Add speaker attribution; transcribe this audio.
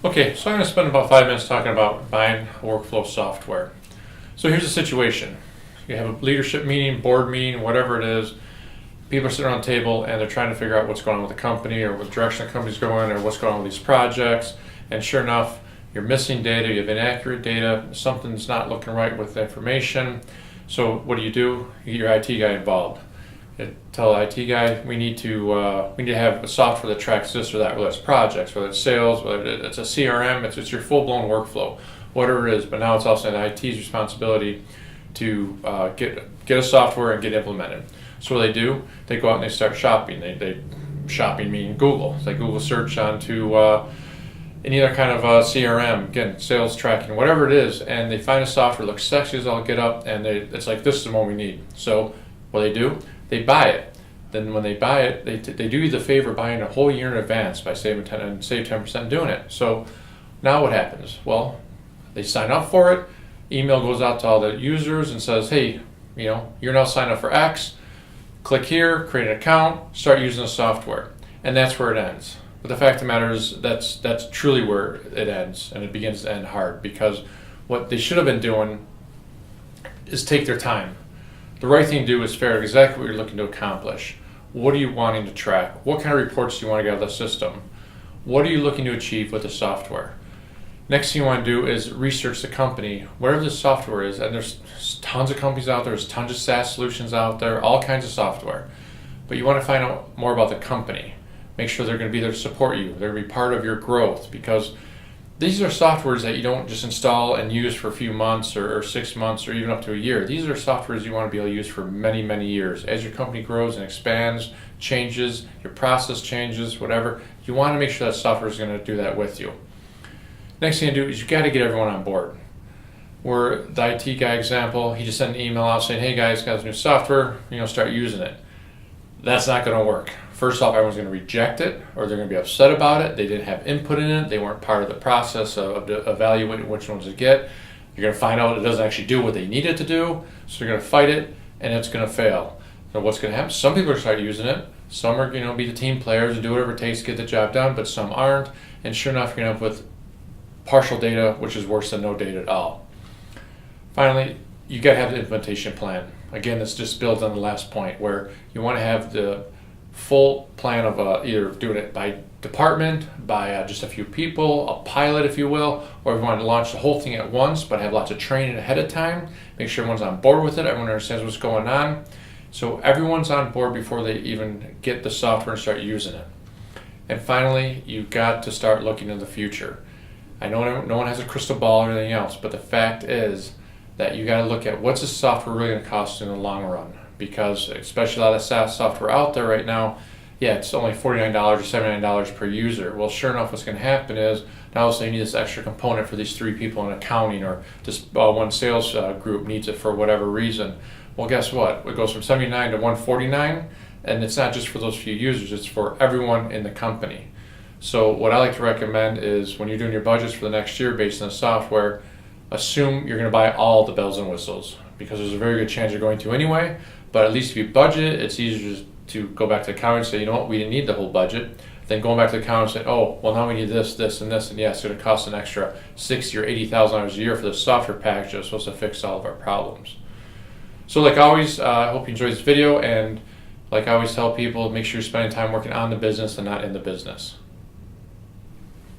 Speaker 1: Okay, so I'm going to spend about 5 minutes talking about buying workflow software. So here's the situation. You have a leadership meeting, board meeting, whatever it is. People are sitting around the table and they're trying to figure out what's going on with the company or what direction the company's going or what's going on with these projects. And sure enough, you're missing data, you have inaccurate data, something's not looking right with the information. So what do? You get your IT guy involved. You tell the IT guy we need to have a software that tracks this or that, whether it's projects, whether it's sales, whether it's a CRM, it's your full-blown workflow, whatever it is. But now it's also an IT's responsibility to get a software and get implemented. So what do? They go out and they start shopping. They shopping meaning Google. They Google search onto any other kind of CRM, again, sales tracking, whatever it is, and they find a software that looks sexy as all get up, and it's like, this is the one we need. So what do? They buy it. Then when they buy it, they do you the favor of buying a whole year in advance by saving 10% doing it. So now what happens? Well, they sign up for it. Email goes out to all the users and says, hey, you're now signed up for X. Click here, create an account, start using the software. And that's where it ends. But the fact of the matter is that's truly where it ends, and it begins to end hard, because what they should have been doing is take their time. The right thing to do is figure out exactly what you're looking to accomplish. What are you wanting to track? What kind of reports do you want to get out of the system? What are you looking to achieve with the software? Next thing you want to do is research the company, whatever the software is, and there's tons of companies out there, there's tons of SaaS solutions out there, all kinds of software. But you want to find out more about the company. Make sure they're going to be there to support you. They're going to be part of your growth, because these are softwares that you don't just install and use for a few months or 6 months or even up to a year. These are softwares you want to be able to use for many, many years. As your company grows and expands, changes, your process changes, whatever, you want to make sure that software is going to do that with you. Next thing you do is you got to get everyone on board. Where the IT guy example, he just sent an email out saying, hey guys, got this new software, start using it. That's not going to work. First off, everyone's going to reject it, or they're going to be upset about it. They didn't have input in it. They weren't part of the process of evaluating which ones to get. You're going to find out it doesn't actually do what they need it to do, so you're going to fight it, and it's going to fail. So what's going to happen? Some people are going to start using it. Some are going to be the team players and do whatever it takes to get the job done, but some aren't. And sure enough, you're going to end up with partial data, which is worse than no data at all. Finally, you got to have the implementation plan. Again, this just builds on the last point, where you want to have the full plan of either doing it by department, by just a few people, a pilot if you will, or if you want to launch the whole thing at once but have lots of training ahead of time, make sure everyone's on board with it, everyone understands what's going on, so everyone's on board before they even get the software and start using it. And finally, you've got to start looking in the future. I know no one has a crystal ball or anything else, but the fact is that you got to look at what's the software really going to cost in the long run, because especially a lot of SaaS software out there right now, it's only $49 or $79 per user. Well, sure enough, what's going to happen is now you need this extra component for these 3 people in accounting, or this one sales group needs it for whatever reason. Well, guess what? It goes from $79 to $149, and it's not just for those few users, it's for everyone in the company. So what I like to recommend is when you're doing your budgets for the next year based on the software, assume you're going to buy all the bells and whistles, because there's a very good chance you're going to anyway. But at least if you budget it, it's easier to go back to the accountant and say, you know what, we didn't need the whole budget. Then going back to the accountant and say, oh, well now we need this, this, and this, and it's going to cost an extra $60,000 or $80,000 a year for the software package that's supposed to fix all of our problems. So like always, I hope you enjoyed this video, and like I always tell people, make sure you're spending time working on the business and not in the business.